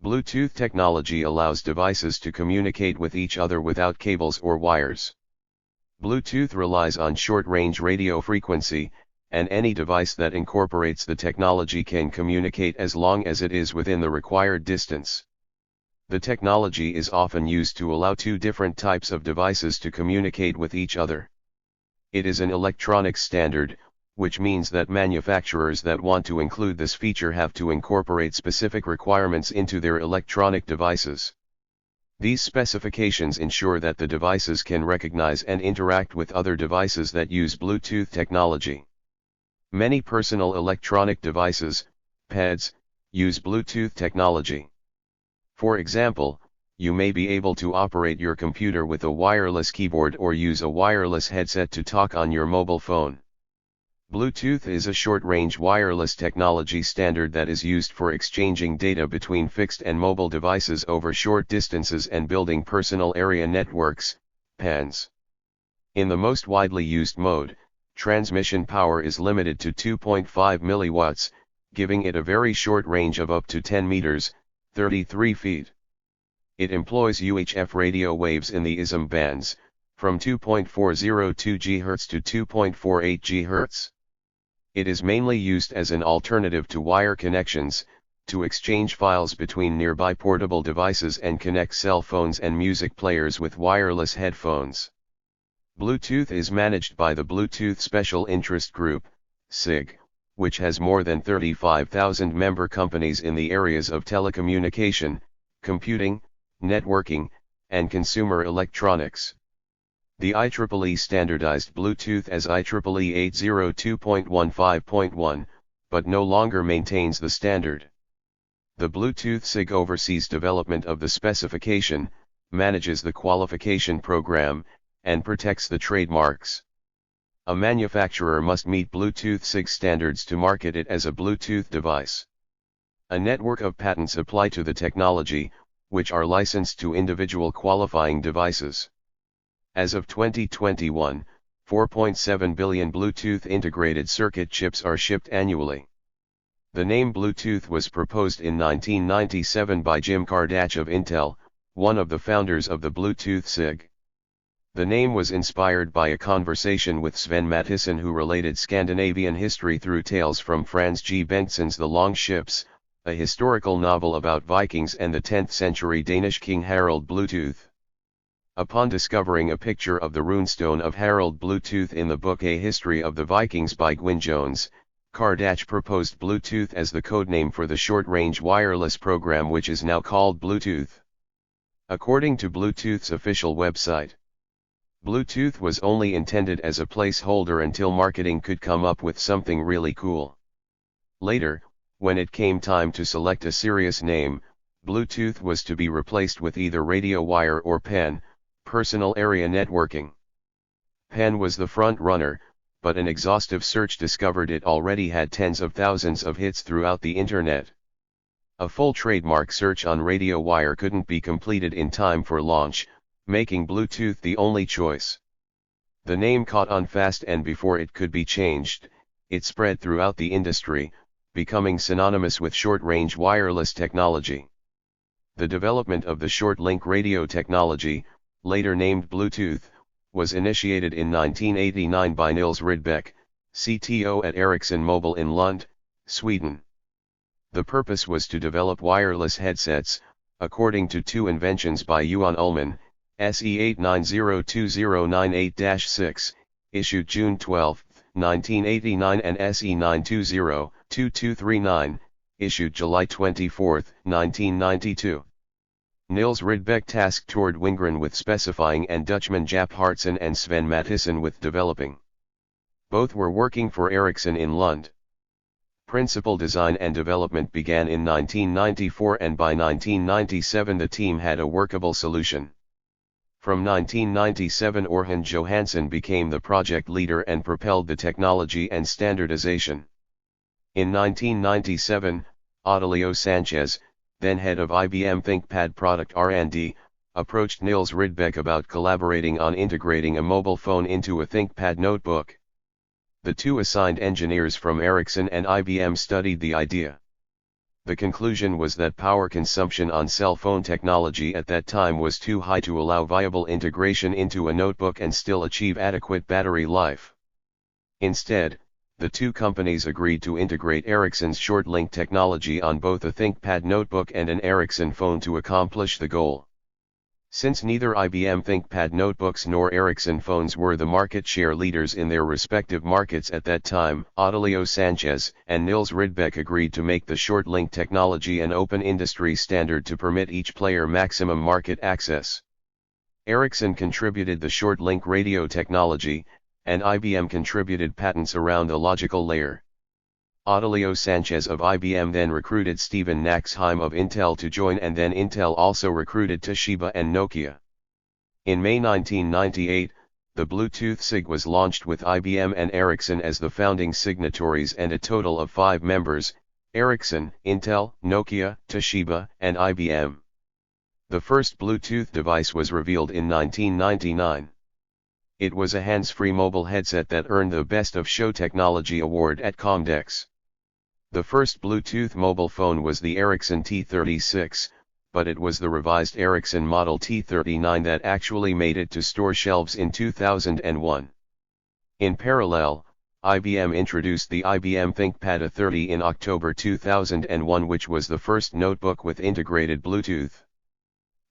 Bluetooth technology allows devices to communicate with each other without cables or wires. Bluetooth relies on short-range radio frequency, and any device that incorporates the technology can communicate as long as it is within the required distance. The technology is often used to allow two different types of devices to communicate with each other. It is an electronic standard, which means that manufacturers that want to include this feature have to incorporate specific requirements into their electronic devices. These specifications ensure that the devices can recognize and interact with other devices that use Bluetooth technology. Many personal electronic devices, PEDs, use Bluetooth technology. For example, you may be able to operate your computer with a wireless keyboard or use a wireless headset to talk on your mobile phone. Bluetooth is a short-range wireless technology standard that is used for exchanging data between fixed and mobile devices over short distances and building personal area networks, PANs. In the most widely used mode, transmission power is limited to 2.5 milliwatts, giving it a very short range of up to 10 meters, 33 feet. It employs UHF radio waves in the ISM bands, from 2.402 GHz to 2.48 GHz. It is mainly used as an alternative to wire connections, to exchange files between nearby portable devices and connect cell phones and music players with wireless headphones. Bluetooth is managed by the Bluetooth Special Interest Group, SIG, which has more than 35,000 member companies in the areas of telecommunication, computing, networking, and consumer electronics. The IEEE standardized Bluetooth as IEEE 802.15.1, but no longer maintains the standard. The Bluetooth SIG oversees development of the specification, manages the qualification program, and protects the trademarks. A manufacturer must meet Bluetooth SIG standards to market it as a Bluetooth device. A network of patents apply to the technology, which are licensed to individual qualifying devices. As of 2021, 4.7 billion Bluetooth integrated circuit chips are shipped annually. The name Bluetooth was proposed in 1997 by Jim Kardach of Intel, one of the founders of the Bluetooth SIG. The name was inspired by a conversation with Sven Mathisson, who related Scandinavian history through tales from Frans G. Bengtsson's The Long Ships, a historical novel about Vikings and the 10th century Danish King Harald Bluetooth. Upon discovering a picture of the runestone of Harald Bluetooth in the book A History of the Vikings by Gwyn Jones, Kardach proposed Bluetooth as the codename for the short-range wireless program, which is now called Bluetooth. According to Bluetooth's official website, Bluetooth was only intended as a placeholder until marketing could come up with something really cool. Later, when it came time to select a serious name, Bluetooth was to be replaced with either radio wire or PAN, personal area networking. PAN was the front runner, but an exhaustive search discovered it already had tens of thousands of hits throughout the internet. A full trademark search on radio wire couldn't be completed in time for launch, making Bluetooth the only choice. The name caught on fast, and before it could be changed, it spread throughout the industry, becoming synonymous with short-range wireless technology. The development of the short-link radio technology, later named Bluetooth, was initiated in 1989 by Nils Rydbeck, CTO at Ericsson Mobile in Lund, Sweden. The purpose was to develop wireless headsets, according to two inventions by Johan Ullman, SE 8902098-6, issued June 12, 1989, and SE 9202239, issued July 24, 1992. Nils Rydbeck tasked Tord Wingren with specifying and Dutchman Jaap Hartsen and Sven Mathisson with developing. Both were working for Ericsson in Lund. Principal design and development began in 1994, and by 1997 the team had a workable solution. From 1997 Orhan Johansson became the project leader and propelled the technology and standardization. In 1997, Aurelio Sanchez, then head of IBM ThinkPad product R&D, approached Nils Rydbeck about collaborating on integrating a mobile phone into a ThinkPad notebook. The two assigned engineers from Ericsson and IBM studied the idea. The conclusion was that power consumption on cell phone technology at that time was too high to allow viable integration into a notebook and still achieve adequate battery life. Instead, the two companies agreed to integrate Ericsson's short-link technology on both a ThinkPad notebook and an Ericsson phone to accomplish the goal. Since neither IBM ThinkPad notebooks nor Ericsson phones were the market share leaders in their respective markets at that time, Aurelio Sanchez and Nils Rydbeck agreed to make the short-link technology an open industry standard to permit each player maximum market access. Ericsson contributed the short-link radio technology, and IBM contributed patents around the logical layer. Aurelio Sanchez of IBM then recruited Stephen Naxheim of Intel to join, and then Intel also recruited Toshiba and Nokia. In May 1998, the Bluetooth SIG was launched with IBM and Ericsson as the founding signatories and a total of 5 members: Ericsson, Intel, Nokia, Toshiba, and IBM. The first Bluetooth device was revealed in 1999. It was a hands-free mobile headset that earned the Best of Show Technology Award at Comdex. The first Bluetooth mobile phone was the Ericsson T36, but it was the revised Ericsson model T39 that actually made it to store shelves in 2001. In parallel, IBM introduced the IBM ThinkPad A30 in October 2001, which was the first notebook with integrated Bluetooth.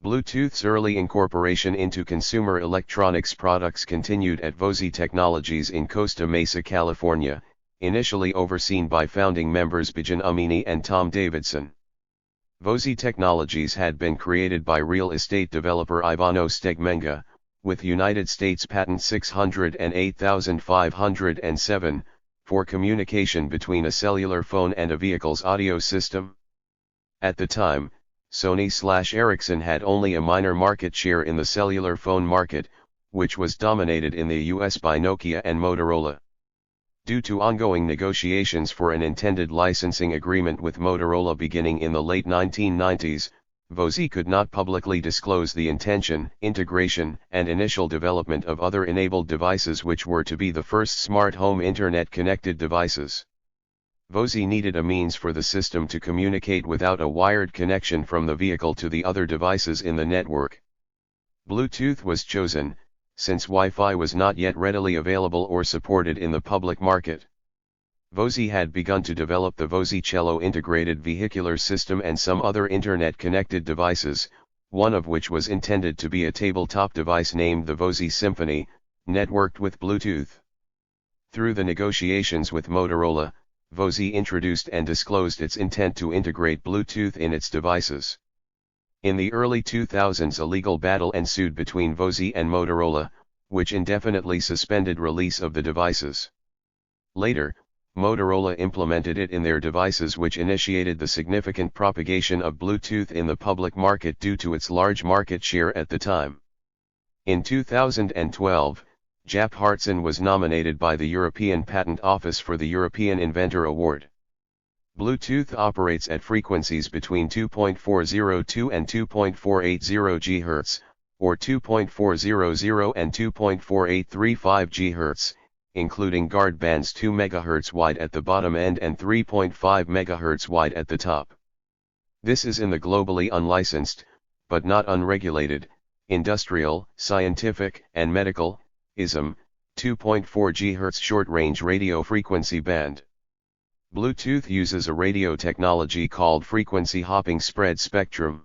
Bluetooth's early incorporation into consumer electronics products continued at VOSI Technologies in Costa Mesa, California, initially overseen by founding members Bijan Amini and Tom Davidson. VOSI Technologies had been created by real estate developer Ivano Stegmenga, with United States Patent 608,507, for communication between a cellular phone and a vehicle's audio system. At the time, Sony/Ericsson had only a minor market share in the cellular phone market, which was dominated in the US by Nokia and Motorola. Due to ongoing negotiations for an intended licensing agreement with Motorola beginning in the late 1990s, VOSI could not publicly disclose the intention, integration, and initial development of other enabled devices which were to be the first smart home internet-connected devices. VOSI needed a means for the system to communicate without a wired connection from the vehicle to the other devices in the network. Bluetooth was chosen, since Wi-Fi was not yet readily available or supported in the public market. VOSI had begun to develop the VOSI Cello integrated vehicular system and some other internet-connected devices, one of which was intended to be a tabletop device named the VOSI Symphony, networked with Bluetooth. Through the negotiations with Motorola, VOSI introduced and disclosed its intent to integrate Bluetooth in its devices. In the early 2000s, a legal battle ensued between VOSI and Motorola, which indefinitely suspended release of the devices. Later, Motorola implemented it in their devices, which initiated the significant propagation of Bluetooth in the public market due to its large market share at the time. In 2012, Jaap Hartson was nominated by the European Patent Office for the European Inventor Award. Bluetooth operates at frequencies between 2.402 and 2.480 GHz, or 2.400 and 2.4835 GHz, including guard bands 2 MHz wide at the bottom end and 3.5 MHz wide at the top. This is in the globally unlicensed, but not unregulated, industrial, scientific, and medical, ISM, 2.4 GHz short-range radio frequency band. Bluetooth uses a radio technology called frequency hopping spread spectrum.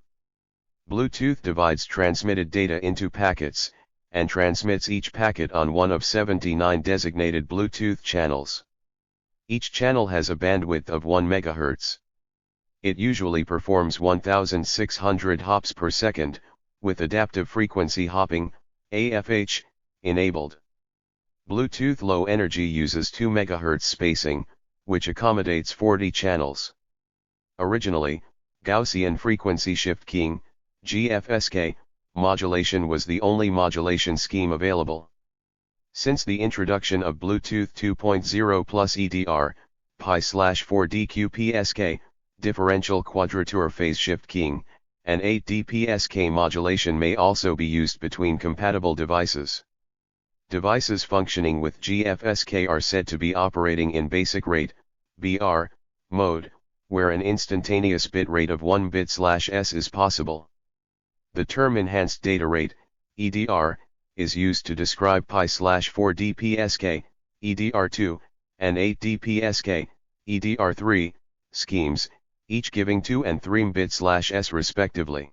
Bluetooth divides transmitted data into packets, and transmits each packet on one of 79 designated Bluetooth channels. Each channel has a bandwidth of 1 MHz. It usually performs 1,600 hops per second, with adaptive frequency hopping, AFH, enabled. Bluetooth Low Energy uses 2 MHz spacing, which accommodates 40 channels. Originally, Gaussian frequency shift keying, GFSK, modulation was the only modulation scheme available. Since the introduction of Bluetooth 2.0 plus EDR, Pi/4DQPSK, differential quadrature phase shift keying, and 8DPSK modulation may also be used between compatible devices. Devices functioning with GFSK are said to be operating in basic rate, BR, mode, where an instantaneous bit rate of 1 bit/s is possible. The term enhanced data rate, EDR, is used to describe pi/4 dpsk, EDR2, and 8 dpsk, EDR3, schemes, each giving 2 and 3 bit/s respectively.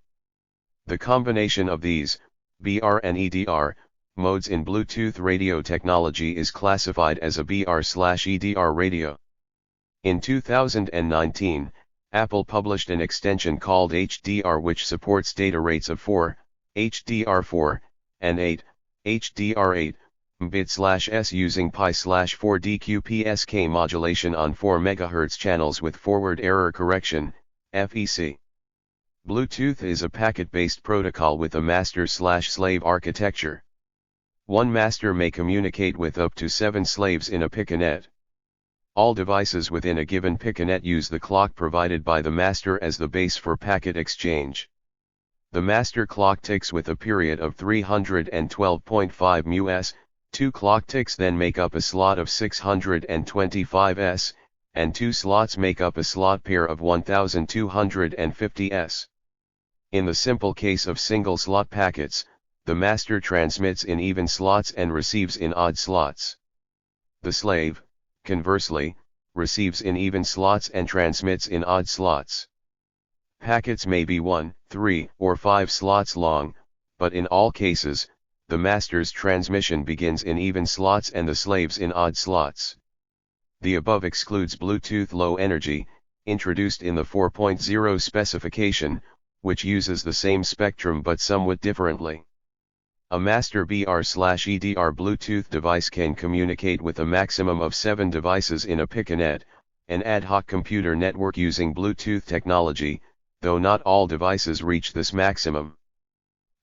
The combination of these, BR and EDR, modes in Bluetooth radio technology is classified as a BR/EDR radio. In 2019, Apple published an extension called HDR which supports data rates of 4, HDR4, and 8, HDR8, bit/s using pi/4 DQPSK modulation on 4 MHz channels with forward error correction, FEC. Bluetooth is a packet-based protocol with a master/slave architecture. One master may communicate with up to 7 slaves in a piconet. All devices within a given piconet use the clock provided by the master as the base for packet exchange. The master clock ticks with a period of 312.5 ms, 2 clock ticks then make up a slot of 625 s, and 2 slots make up a slot pair of 1250 s. In the simple case of single slot packets, the master transmits in even slots and receives in odd slots. The slave, conversely, receives in even slots and transmits in odd slots. Packets may be 1, 3, or 5 slots long, but in all cases, the master's transmission begins in even slots and the slave's in odd slots. The above excludes Bluetooth Low Energy, introduced in the 4.0 specification, which uses the same spectrum but somewhat differently. A master BR/EDR Bluetooth device can communicate with a maximum of 7 devices in a piconet, an ad hoc computer network using Bluetooth technology, though not all devices reach this maximum.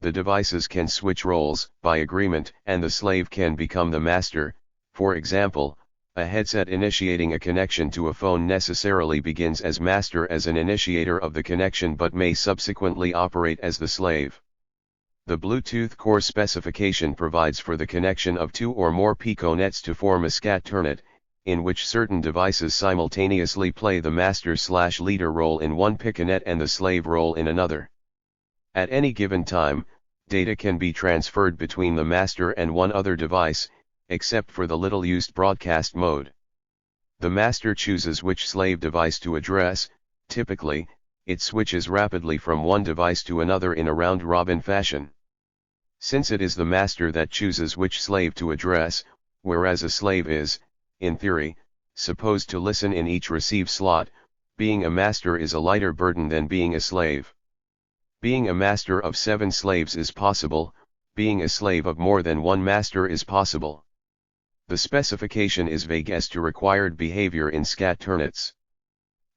The devices can switch roles by agreement and the slave can become the master. For example, a headset initiating a connection to a phone necessarily begins as master as an initiator of the connection but may subsequently operate as the slave. The Bluetooth core specification provides for the connection of 2 or more piconets to form a scat-turnet, in which certain devices simultaneously play the master/leader role in one piconet and the slave role in another. At any given time, data can be transferred between the master and one other device, except for the little-used broadcast mode. The master chooses which slave device to address. Typically, it switches rapidly from one device to another in a round-robin fashion. Since it is the master that chooses which slave to address, whereas a slave is, in theory, supposed to listen in each receive slot, being a master is a lighter burden than being a slave. Being a master of 7 slaves is possible, being a slave of more than one master is possible. The specification is vague as to required behavior in scat-turnets.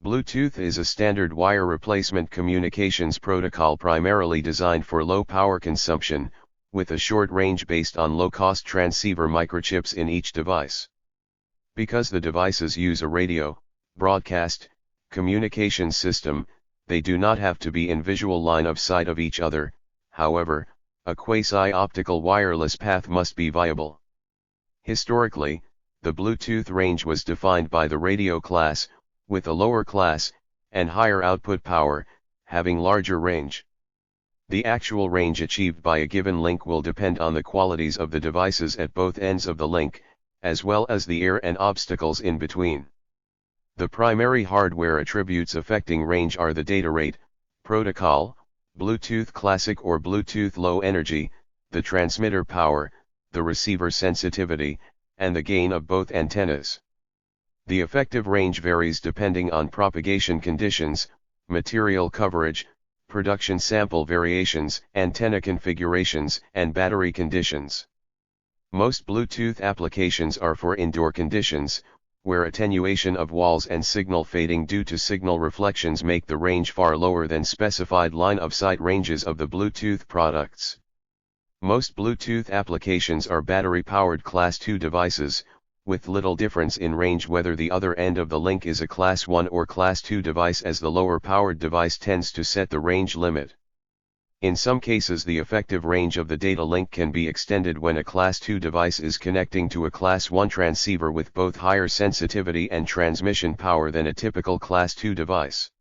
Bluetooth is a standard wire replacement communications protocol primarily designed for low power consumption, with a short range based on low-cost transceiver microchips in each device. Because the devices use a radio, broadcast, communications system, they do not have to be in visual line of sight of each other. However, a quasi-optical wireless path must be viable. Historically, the Bluetooth range was defined by the radio class, with a lower class, and higher output power, having larger range. The actual range achieved by a given link will depend on the qualities of the devices at both ends of the link, as well as the air and obstacles in between. The primary hardware attributes affecting range are the data rate, protocol, Bluetooth Classic or Bluetooth Low Energy, the transmitter power, the receiver sensitivity, and the gain of both antennas. The effective range varies depending on propagation conditions, material coverage, production sample variations, antenna configurations, and battery conditions. Most Bluetooth applications are for indoor conditions, where attenuation of walls and signal fading due to signal reflections make the range far lower than specified line-of-sight ranges of the Bluetooth products. Most Bluetooth applications are battery-powered Class 2 devices, with little difference in range whether the other end of the link is a Class 1 or Class 2 device, as the lower-powered device tends to set the range limit. In some cases the effective range of the data link can be extended when a Class 2 device is connecting to a Class 1 transceiver with both higher sensitivity and transmission power than a typical Class 2 device.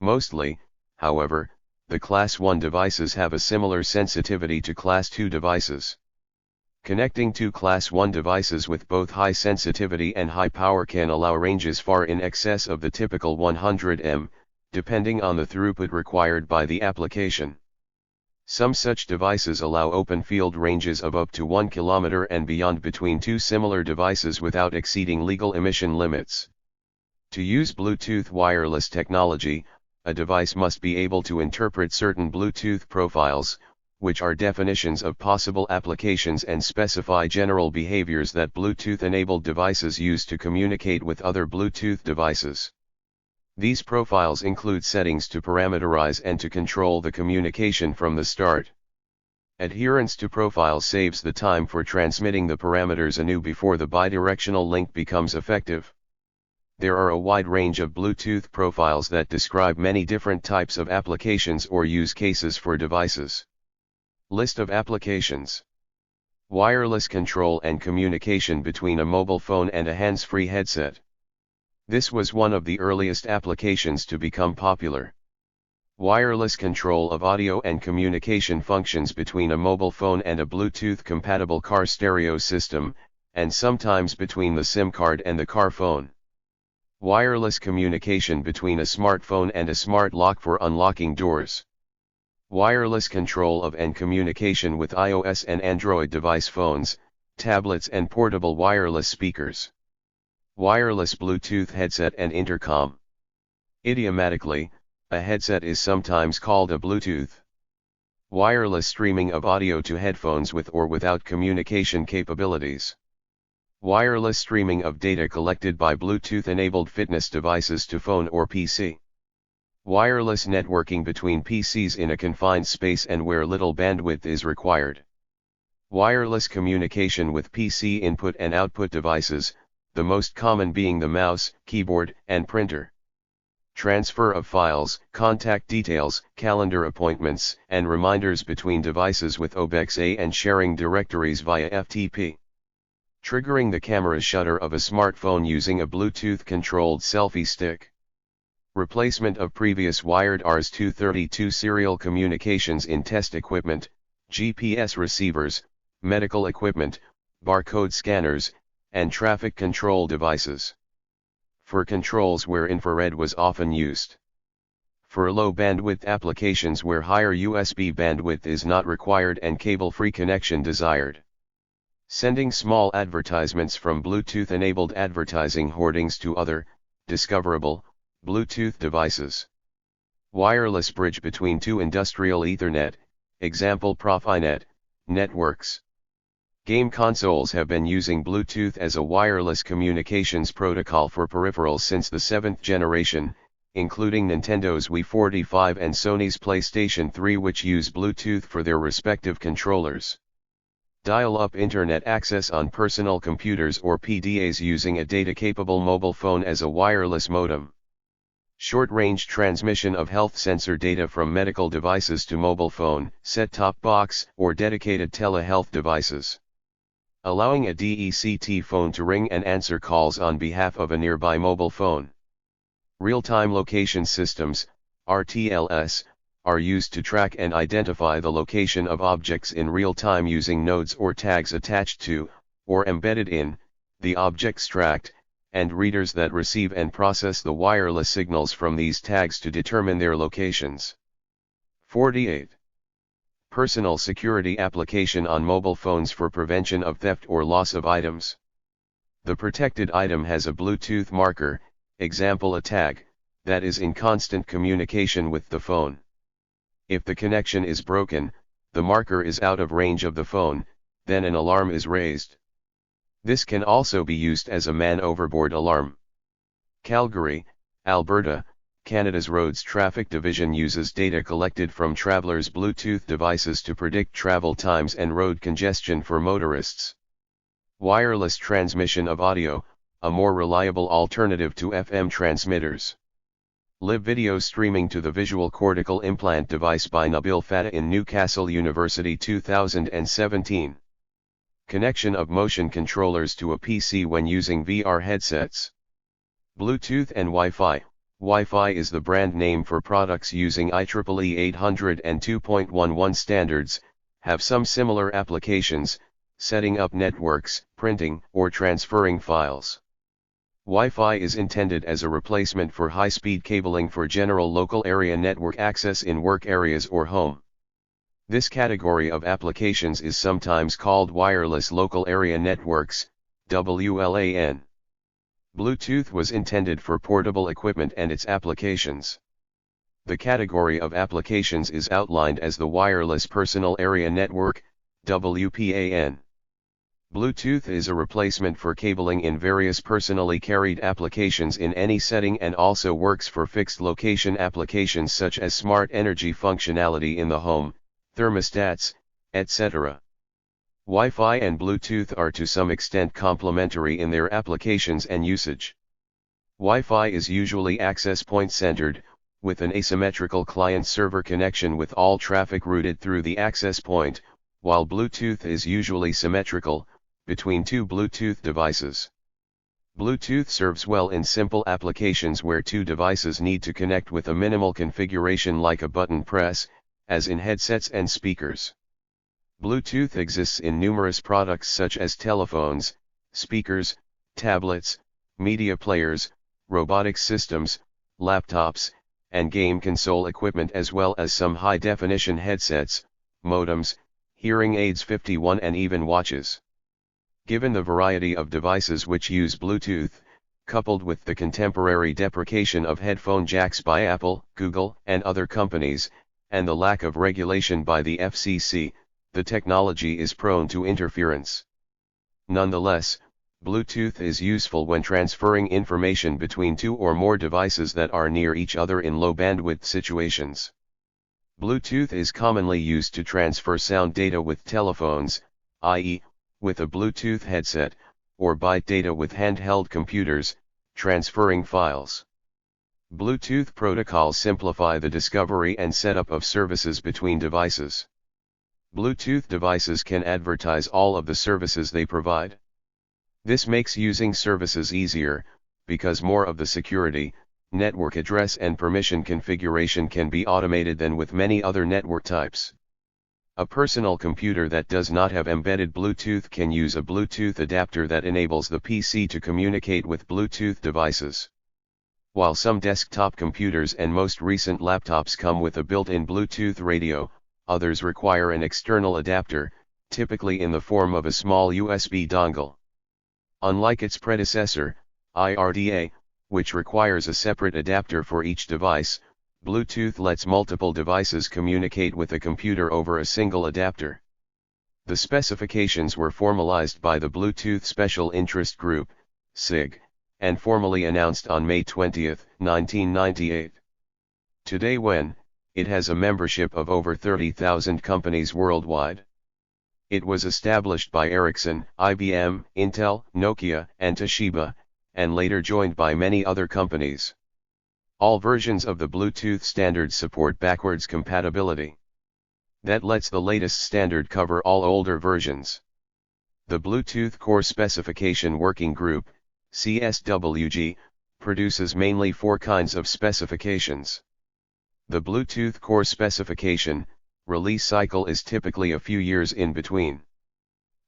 Mostly, however, the Class 1 devices have a similar sensitivity to Class 2 devices. Connecting two Class 1 devices with both high sensitivity and high power can allow ranges far in excess of the typical 100 m, depending on the throughput required by the application. Some such devices allow open field ranges of up to 1 km and beyond between two similar devices without exceeding legal emission limits. To use Bluetooth wireless technology, a device must be able to interpret certain Bluetooth profiles, which are definitions of possible applications and specify general behaviors that Bluetooth-enabled devices use to communicate with other Bluetooth devices. These profiles include settings to parameterize and to control the communication from the start. Adherence to profiles saves the time for transmitting the parameters anew before the bidirectional link becomes effective. There are a wide range of Bluetooth profiles that describe many different types of applications or use cases for devices. List of applications. Wireless control and communication between a mobile phone and a hands-free headset. This was one of the earliest applications to become popular. Wireless control of audio and communication functions between a mobile phone and a Bluetooth-compatible car stereo system, and sometimes between the SIM card and the car phone. Wireless communication between a smartphone and a smart lock for unlocking doors. Wireless control of and communication with iOS and Android device phones, tablets and portable wireless speakers. Wireless Bluetooth headset and intercom. Idiomatically, a headset is sometimes called a Bluetooth. Wireless streaming of audio to headphones with or without communication capabilities. Wireless streaming of data collected by Bluetooth-enabled fitness devices to phone or PC. Wireless networking between PCs in a confined space and where little bandwidth is required. Wireless communication with PC input and output devices, the most common being the mouse, keyboard, and printer. Transfer of files, contact details, calendar appointments, and reminders between devices with OBEX-A and sharing directories via FTP. Triggering the camera shutter of a smartphone using a Bluetooth-controlled selfie stick. Replacement of previous wired RS-232 serial communications in test equipment, GPS receivers, medical equipment, barcode scanners, and traffic control devices. For controls where infrared was often used. For low bandwidth applications where higher USB bandwidth is not required and cable-free connection desired. Sending small advertisements from Bluetooth-enabled advertising hoardings to other, discoverable, Bluetooth devices. Wireless bridge between two industrial Ethernet, example Profinet, networks. Game consoles have been using Bluetooth as a wireless communications protocol for peripherals since the 7th generation, including Nintendo's Wii 45 and Sony's PlayStation 3, which use Bluetooth for their respective controllers. Dial-up internet access on personal computers or PDAs using a data-capable mobile phone as a wireless modem. Short-range transmission of health sensor data from medical devices to mobile phone, set-top box, or dedicated telehealth devices. Allowing a DECT phone to ring and answer calls on behalf of a nearby mobile phone. Real-time location systems, RTLS, are used to track and identify the location of objects in real time using nodes or tags attached to, or embedded in, the object's tract, and readers that receive and process the wireless signals from these tags to determine their locations. 48. Personal security application on mobile phones for prevention of theft or loss of items. The protected item has a Bluetooth marker, example a tag, that is in constant communication with the phone. If the connection is broken, the marker is out of range of the phone, then an alarm is raised. This can also be used as a man overboard alarm. Calgary, Alberta, Canada's Roads Traffic Division uses data collected from travelers' Bluetooth devices to predict travel times and road congestion for motorists. Wireless transmission of audio, a more reliable alternative to FM transmitters. Live video streaming to the visual cortical implant device by Nabil Fattah in Newcastle University 2017. Connection of motion controllers to a PC when using VR headsets. Bluetooth and Wi-Fi. Wi-Fi is the brand name for products using IEEE 802.11 standards, have some similar applications, setting up networks, printing, or transferring files. Wi-Fi is intended as a replacement for high-speed cabling for general local area network access in work areas or home. This category of applications is sometimes called wireless local area networks, WLAN. Bluetooth was intended for portable equipment and its applications. The category of applications is outlined as the wireless personal area network, WPAN. Bluetooth is a replacement for cabling in various personally carried applications in any setting and also works for fixed location applications such as smart energy functionality in the home, thermostats, etc. Wi-Fi and Bluetooth are to some extent complementary in their applications and usage. Wi-Fi is usually access point centered, with an asymmetrical client-server connection with all traffic routed through the access point, while Bluetooth is usually symmetrical, between two Bluetooth devices. Bluetooth serves well in simple applications where two devices need to connect with a minimal configuration like a button press, as in headsets and speakers. Bluetooth exists in numerous products such as telephones, speakers, tablets, media players, robotics systems, laptops, and game console equipment as well as some high-definition headsets, modems, hearing aids 51 and even watches. Given the variety of devices which use Bluetooth, coupled with the contemporary deprecation of headphone jacks by Apple, Google, and other companies, and the lack of regulation by the FCC, the technology is prone to interference. Nonetheless, Bluetooth is useful when transferring information between two or more devices that are near each other in low bandwidth situations. Bluetooth is commonly used to transfer sound data with telephones, i.e., with a Bluetooth headset, or byte data with handheld computers, transferring files. Bluetooth protocols simplify the discovery and setup of services between devices. Bluetooth devices can advertise all of the services they provide. This makes using services easier, because more of the security, network address and permission configuration can be automated than with many other network types. A personal computer that does not have embedded Bluetooth can use a Bluetooth adapter that enables the PC to communicate with Bluetooth devices. While some desktop computers and most recent laptops come with a built-in Bluetooth radio, others require an external adapter, typically in the form of a small USB dongle. Unlike its predecessor, IRDA, which requires a separate adapter for each device, Bluetooth lets multiple devices communicate with a computer over a single adapter. The specifications were formalized by the Bluetooth Special Interest Group, SIG, and formally announced on May 20, 1998. Today it has a membership of over 30,000 companies worldwide. It was established by Ericsson, IBM, Intel, Nokia, and Toshiba, and later joined by many other companies. All versions of the Bluetooth standard support backwards compatibility. That lets the latest standard cover all older versions. The Bluetooth Core Specification Working Group, CSWG, produces mainly four kinds of specifications. The Bluetooth Core Specification release cycle is typically a few years in between.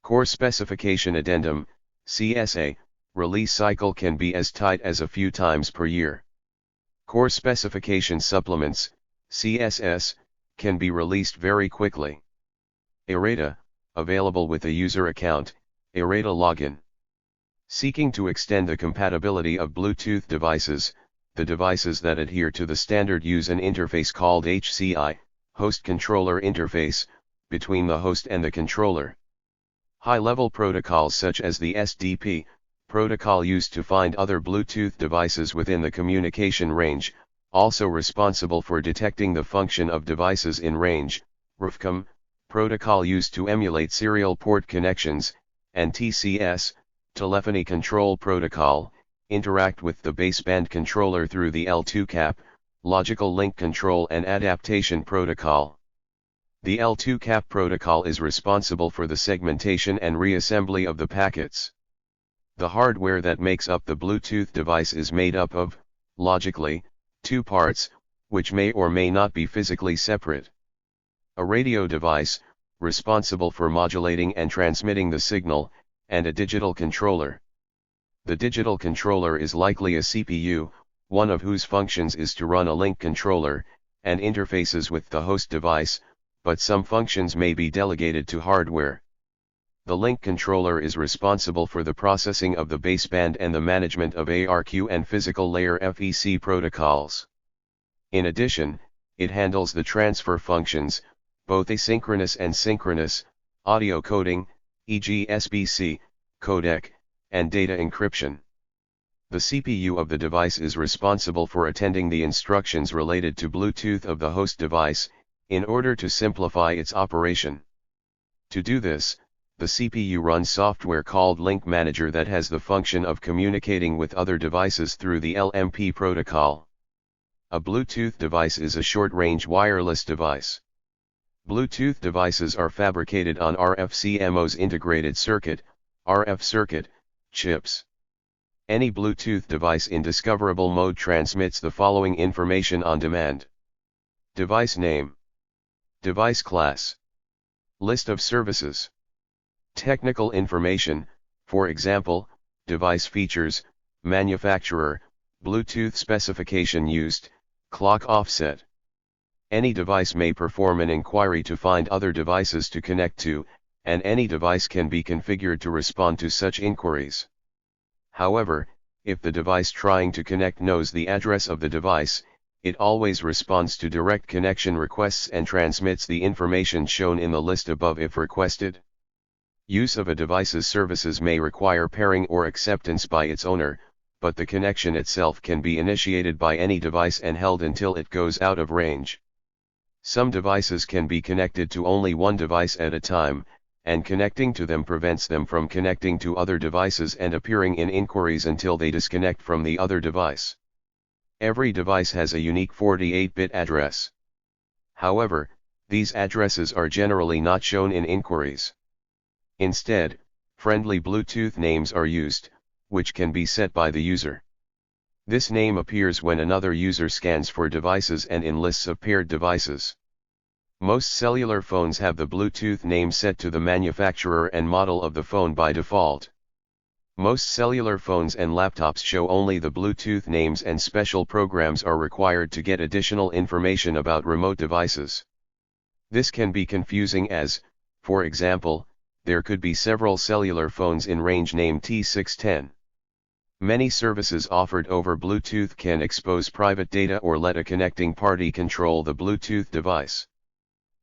Core Specification Addendum, CSA, release cycle can be as tight as a few times per year. Core Specification Supplements, CSS, can be released very quickly. Errata, available with a user account, Errata login. Seeking to extend the compatibility of Bluetooth devices, the devices that adhere to the standard use an interface called HCI, Host Controller Interface, between the host and the controller. High-level protocols such as the SDP, protocol used to find other Bluetooth devices within the communication range, also responsible for detecting the function of devices in range, RFCOM, protocol used to emulate serial port connections, and TCS, telephony control protocol, interact with the baseband controller through the L2 cap, Logical Link Control and Adaptation Protocol. The L2CAP protocol is responsible for the segmentation and reassembly of the packets. The hardware that makes up the Bluetooth device is made up of, logically, two parts, which may or may not be physically separate. A radio device, responsible for modulating and transmitting the signal, and a digital controller. The digital controller is likely a CPU, one of whose functions is to run a link controller, and interfaces with the host device, but some functions may be delegated to hardware. The link controller is responsible for the processing of the baseband and the management of ARQ and physical layer FEC protocols. In addition, it handles the transfer functions, both asynchronous and synchronous, audio coding, e.g. SBC, codec, and data encryption. The CPU of the device is responsible for attending the instructions related to Bluetooth of the host device, in order to simplify its operation. To do this, the CPU runs software called Link Manager that has the function of communicating with other devices through the LMP protocol. A Bluetooth device is a short-range wireless device. Bluetooth devices are fabricated on RF-CMOS integrated circuit, RF circuit, chips. Any Bluetooth device in discoverable mode transmits the following information on demand. Device name. Device class. List of services. Technical information, for example, device features, manufacturer, Bluetooth specification used, clock offset. Any device may perform an inquiry to find other devices to connect to, and any device can be configured to respond to such inquiries. However, if the device trying to connect knows the address of the device, it always responds to direct connection requests and transmits the information shown in the list above if requested. Use of a device's services may require pairing or acceptance by its owner, but the connection itself can be initiated by any device and held until it goes out of range. Some devices can be connected to only one device at a time, and connecting to them prevents them from connecting to other devices and appearing in inquiries until they disconnect from the other device. Every device has a unique 48-bit address. However, these addresses are generally not shown in inquiries. Instead, friendly Bluetooth names are used, which can be set by the user. This name appears when another user scans for devices and in lists of paired devices. Most cellular phones have the Bluetooth name set to the manufacturer and model of the phone by default. Most cellular phones and laptops show only the Bluetooth names, and special programs are required to get additional information about remote devices. This can be confusing as, for example, there could be several cellular phones in range named T610. Many services offered over Bluetooth can expose private data or let a connecting party control the Bluetooth device.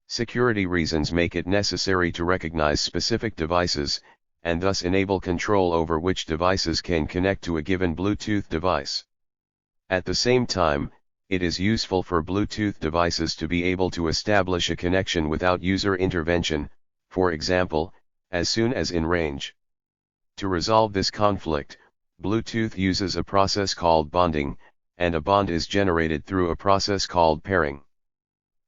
Security reasons make it necessary to recognize specific devices, and thus enable control over which devices can connect to a given Bluetooth device. At the same time, it is useful for Bluetooth devices to be able to establish a connection without user intervention, for example, as soon as in range. To resolve this conflict, Bluetooth uses a process called bonding, and a bond is generated through a process called pairing.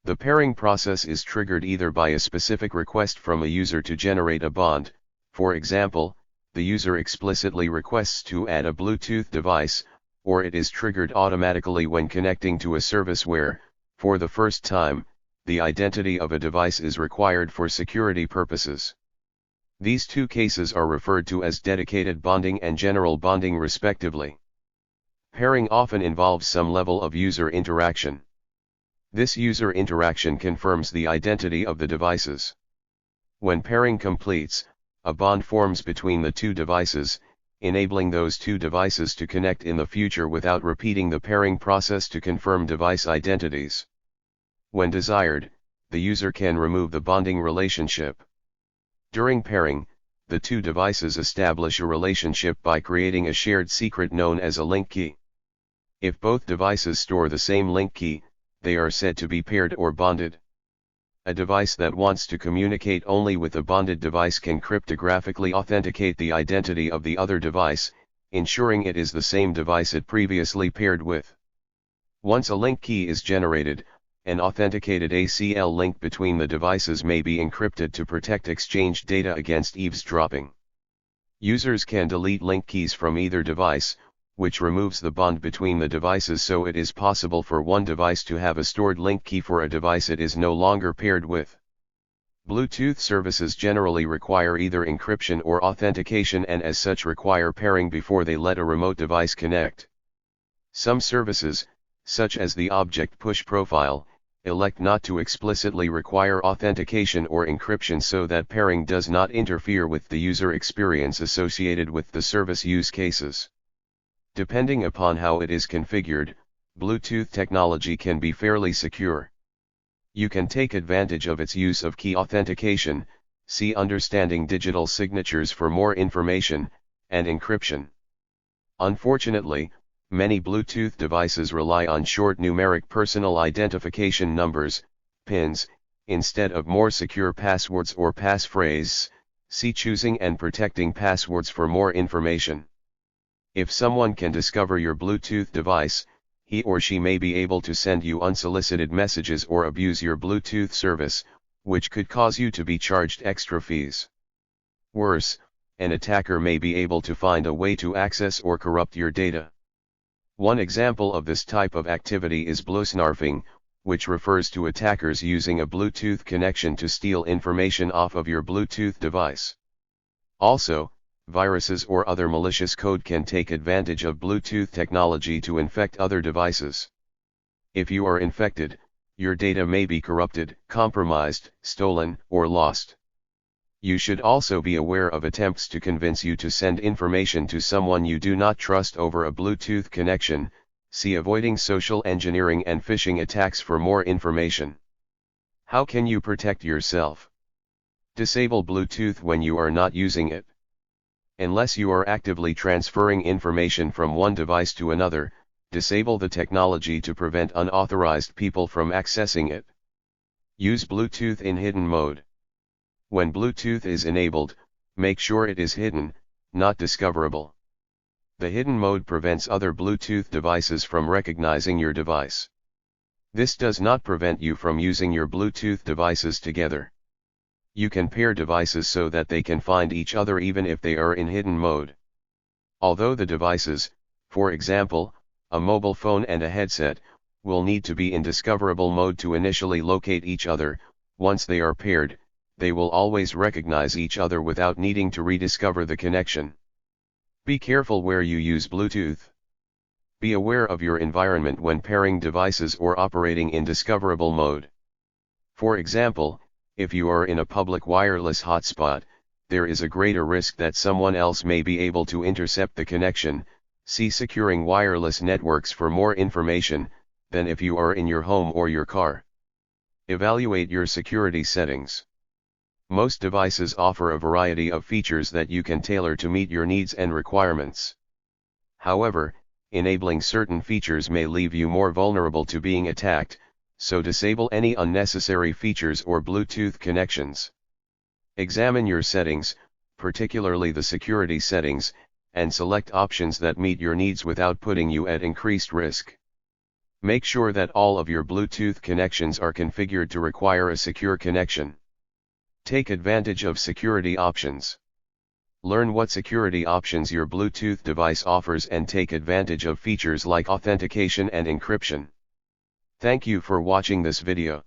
The pairing process is triggered either by a specific request from a user to generate a bond, for example, the user explicitly requests to add a Bluetooth device, or it is triggered automatically when connecting to a service where, for the first time, the identity of a device is required for security purposes. These two cases are referred to as dedicated bonding and general bonding respectively. Pairing often involves some level of user interaction. This user interaction confirms the identity of the devices. When pairing completes, a bond forms between the two devices, enabling those two devices to connect in the future without repeating the pairing process to confirm device identities. When desired, the user can remove the bonding relationship. During pairing, the two devices establish a relationship by creating a shared secret known as a link key. If both devices store the same link key, they are said to be paired or bonded. A device that wants to communicate only with a bonded device can cryptographically authenticate the identity of the other device, ensuring it is the same device it previously paired with. Once a link key is generated, an authenticated ACL link between the devices may be encrypted to protect exchanged data against eavesdropping. Users can delete link keys from either device, which removes the bond between the devices, so it is possible for one device to have a stored link key for a device it is no longer paired with. Bluetooth services generally require either encryption or authentication, and as such require pairing before they let a remote device connect. Some services, such as the Object Push Profile, elect not to explicitly require authentication or encryption so that pairing does not interfere with the user experience associated with the service use cases. Depending upon how it is configured, Bluetooth technology can be fairly secure. You can take advantage of its use of key authentication, see Understanding Digital Signatures for more information, and encryption. Unfortunately, many Bluetooth devices rely on short numeric personal identification numbers, PINs, instead of more secure passwords or passphrases. See Choosing and Protecting Passwords for more information. If someone can discover your Bluetooth device, he or she may be able to send you unsolicited messages or abuse your Bluetooth service, which could cause you to be charged extra fees. Worse, an attacker may be able to find a way to access or corrupt your data. One example of this type of activity is bluesnarfing, which refers to attackers using a Bluetooth connection to steal information off of your Bluetooth device. Also, viruses or other malicious code can take advantage of Bluetooth technology to infect other devices. If you are infected, your data may be corrupted, compromised, stolen, or lost. You should also be aware of attempts to convince you to send information to someone you do not trust over a Bluetooth connection. See Avoiding Social Engineering and Phishing Attacks for more information. How can you protect yourself? Disable Bluetooth when you are not using it. Unless you are actively transferring information from one device to another, disable the technology to prevent unauthorized people from accessing it. Use Bluetooth in hidden mode. When Bluetooth is enabled, make sure it is hidden, not discoverable. The hidden mode prevents other Bluetooth devices from recognizing your device. This does not prevent you from using your Bluetooth devices together. You can pair devices so that they can find each other even if they are in hidden mode. Although the devices, for example, a mobile phone and a headset, will need to be in discoverable mode to initially locate each other, once they are paired, they will always recognize each other without needing to rediscover the connection. Be careful where you use Bluetooth. Be aware of your environment when pairing devices or operating in discoverable mode. For example, if you are in a public wireless hotspot, there is a greater risk that someone else may be able to intercept the connection. See Securing Wireless Networks for more information, than if you are in your home or your car. Evaluate your security settings. Most devices offer a variety of features that you can tailor to meet your needs and requirements. However, enabling certain features may leave you more vulnerable to being attacked, so disable any unnecessary features or Bluetooth connections. Examine your settings, particularly the security settings, and select options that meet your needs without putting you at increased risk. Make sure that all of your Bluetooth connections are configured to require a secure connection. Take advantage of security options. Learn what security options your Bluetooth device offers and take advantage of features like authentication and encryption. Thank you for watching this video.